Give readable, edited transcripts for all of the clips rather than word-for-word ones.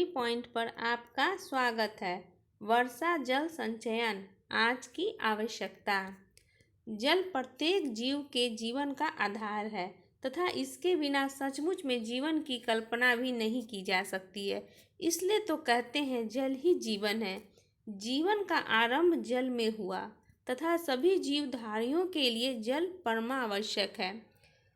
Point पर आपका स्वागत है। वर्षा जल संचयन, आज की आवश्यकता। जल प्रत्येक जीव के जीवन का आधार है तथा इसके बिना सचमुच में जीवन की कल्पना भी नहीं की जा सकती है। इसलिए तो कहते हैं जल ही जीवन है। जीवन का आरंभ जल में हुआ तथा सभी जीवधारियों के लिए जल परमावश्यक है।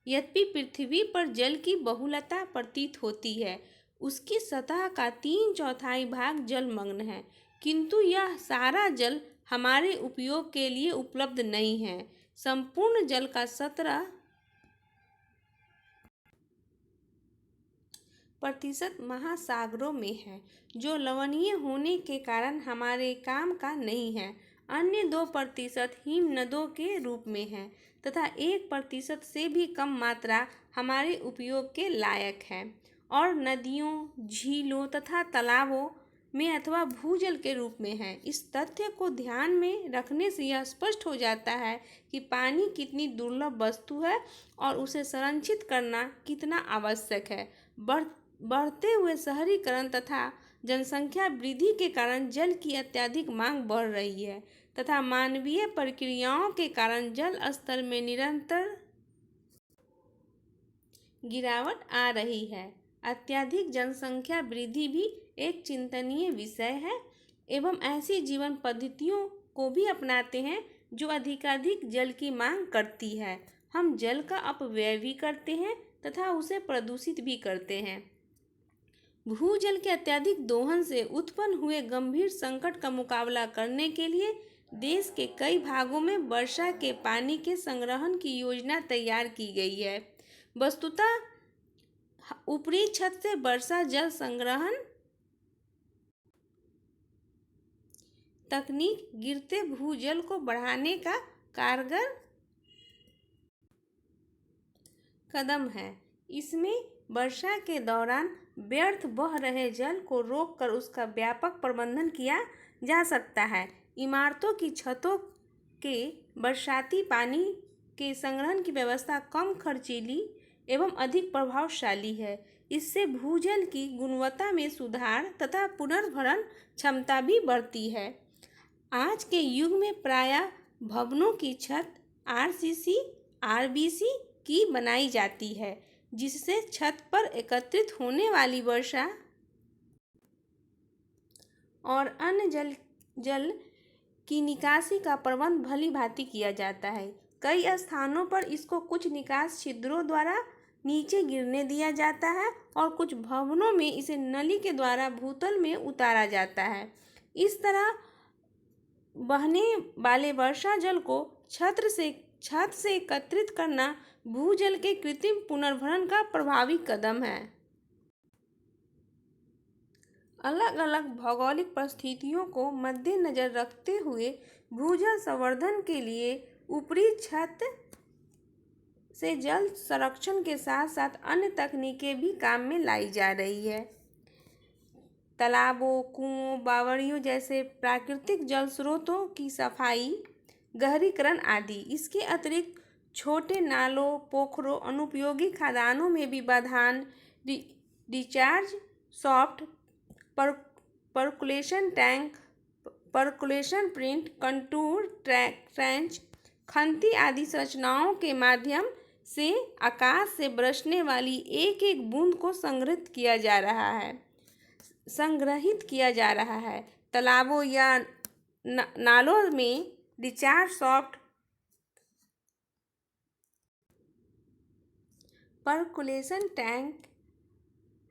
यद्यपि पृथ्वी पर जल की बहुलता प्रतीत होती है, उसकी सतह का 3/4 भाग जलमग्न है, किंतु यह सारा जल हमारे उपयोग के लिए उपलब्ध नहीं है। संपूर्ण जल का 17% महासागरों में है, जो लवणीय होने के कारण हमारे काम का नहीं है। अन्य 2% हिमनदों के रूप में है तथा 1% से भी कम मात्रा हमारे उपयोग के लायक है और नदियों, झीलों तथा तालाबों में अथवा भूजल के रूप में है। इस तथ्य को ध्यान में रखने से यह स्पष्ट हो जाता है कि पानी कितनी दुर्लभ वस्तु है और उसे संरक्षित करना कितना आवश्यक है। बढ़ते हुए शहरीकरण तथा जनसंख्या वृद्धि के कारण जल की अत्यधिक मांग बढ़ रही है तथा मानवीय प्रक्रियाओं के कारण जल स्तर में निरंतर गिरावट आ रही है। अत्यधिक जनसंख्या वृद्धि भी एक चिंतनीय विषय है एवं ऐसी जीवन पद्धतियों को भी अपनाते हैं जो अधिकाधिक जल की मांग करती है। हम जल का अपव्यय भी करते हैं तथा उसे प्रदूषित भी करते हैं। भूजल के अत्यधिक दोहन से उत्पन्न हुए गंभीर संकट का मुकाबला करने के लिए देश के कई भागों में वर्षा के पानी के संग्रहण की योजना तैयार की गई है। वस्तुतः ऊपरी छत से वर्षा जल संग्रहण तकनीक गिरते भूजल को बढ़ाने का कारगर कदम है। इसमें वर्षा के दौरान व्यर्थ बह रहे जल को रोककर उसका व्यापक प्रबंधन किया जा सकता है। इमारतों की छतों के बरसाती पानी के संग्रहण की व्यवस्था कम खर्चीली एवं अधिक प्रभावशाली है। इससे भूजल की गुणवत्ता में सुधार तथा पुनर्भरण क्षमता भी बढ़ती है। आज के युग में प्रायः भवनों की छत आरसीसी, आरबीसी की बनाई जाती है, जिससे छत पर एकत्रित होने वाली वर्षा और अन्य जल की निकासी का प्रबंध भली भांति किया जाता है। कई स्थानों पर इसको कुछ निकास छिद्रों द्वारा नीचे गिरने दिया जाता है और कुछ भवनों में इसे नली के द्वारा भूतल में उतारा जाता है। इस तरह बहने वाले वर्षा जल को छत से एकत्रित करना भूजल के कृत्रिम पुनर्भरण का प्रभावी कदम है। अलग अलग भौगोलिक परिस्थितियों को मद्देनजर रखते हुए भूजल संवर्धन के लिए ऊपरी छत से जल संरक्षण के साथ साथ अन्य तकनीकें भी काम में लाई जा रही है। तालाबों, कुओं, बावड़ियों जैसे प्राकृतिक जल स्रोतों की सफाई, गहरीकरण आदि। इसके अतिरिक्त छोटे नालों, पोखरों, अनुपयोगी खदानों में भी बाधान, recharge shaft, percolation tank, percolation print, contour trench, खंती आदि संरचनाओं के माध्यम से आकाश से बरसने वाली एक एक बूंद को संग्रहित किया जा रहा है। तालाबों या नालों में recharge shaft, percolation tank,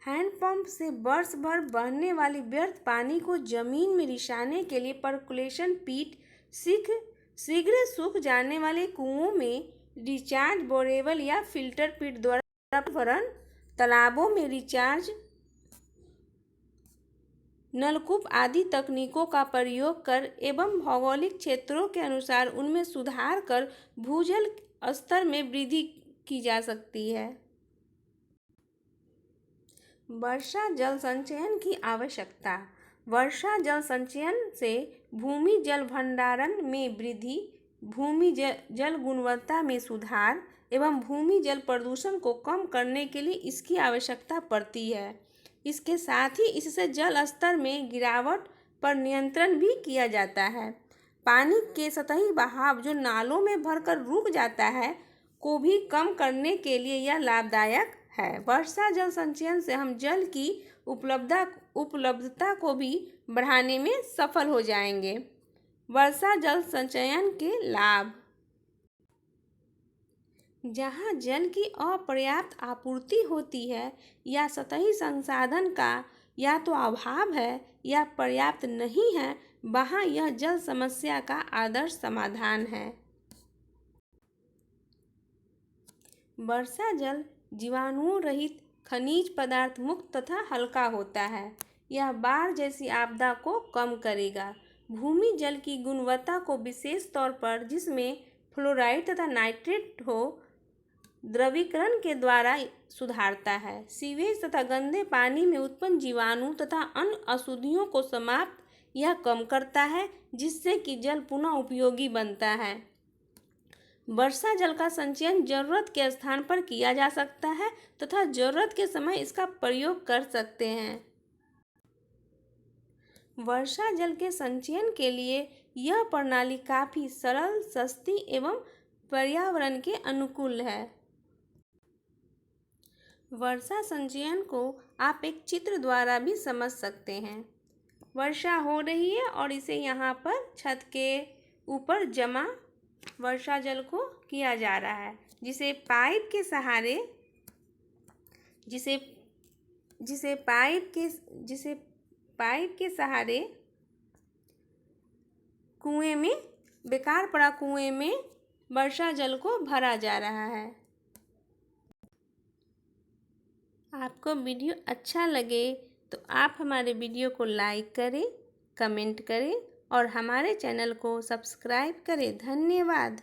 hand pump से वर्ष भर बहने वाली व्यर्थ पानी को जमीन में रिसाने के लिए परकुलेशन पिट, शीघ्र सूख जाने वाले कुओं में रिचार्ज बोरेवल या फिल्टर पिट द्वारा भरण, तालाबों में रिचार्ज नलकूप आदि तकनीकों का प्रयोग कर एवं भौगोलिक क्षेत्रों के अनुसार उनमें सुधार कर भूजल स्तर में वृद्धि की जा सकती है। वर्षा जल संचयन की आवश्यकता। वर्षा जल संचयन से भूमि जल भंडारण में वृद्धि, भूमि जल गुणवत्ता में सुधार एवं भूमि जल प्रदूषण को कम करने के लिए इसकी आवश्यकता पड़ती है। इसके साथ ही इससे जल स्तर में गिरावट पर नियंत्रण भी किया जाता है। पानी के सतही बहाव जो नालों में भरकर रुक जाता है को भी कम करने के लिए यह लाभदायक है। वर्षा जल संचयन से हम जल की उपलब्धता को भी बढ़ाने में सफल हो जाएंगे। वर्षा जल संचयन के लाभ। जहाँ जल की अपर्याप्त आपूर्ति होती है या सतही संसाधन का या तो अभाव है या पर्याप्त नहीं है, वहाँ यह जल समस्या का आदर्श समाधान है। वर्षा जल जीवाणुओं रहित, खनिज पदार्थ मुक्त तथा हल्का होता है। यह बाढ़ जैसी आपदा को कम करेगा। भूमि जल की गुणवत्ता को विशेष तौर पर जिसमें फ्लोराइड तथा नाइट्रेट हो द्रवीकरण के द्वारा सुधारता है। सीवेज तथा गंदे पानी में उत्पन्न जीवाणु तथा अन्य अशुद्धियों को समाप्त यह कम करता है, जिससे कि जल पुनः उपयोगी बनता है। वर्षा जल का संचयन जरूरत के स्थान पर किया जा सकता है तथा जरूरत के समय इसका प्रयोग कर सकते हैं। वर्षा जल के संचयन के लिए यह प्रणाली काफी सरल, सस्ती एवं पर्यावरण के अनुकूल है। वर्षा संचयन को आप एक चित्र द्वारा भी समझ सकते हैं। वर्षा हो रही है और इसे यहाँ पर छत के ऊपर जमा वर्षा जल को किया जा रहा है, जिसे पाइप के सहारे कुएं में, बेकार पड़ा कुएं में वर्षा जल को भरा जा रहा है। आपको वीडियो अच्छा लगे तो आप हमारे वीडियो को लाइक करें, कमेंट करें और हमारे चैनल को सब्सक्राइब करें। धन्यवाद।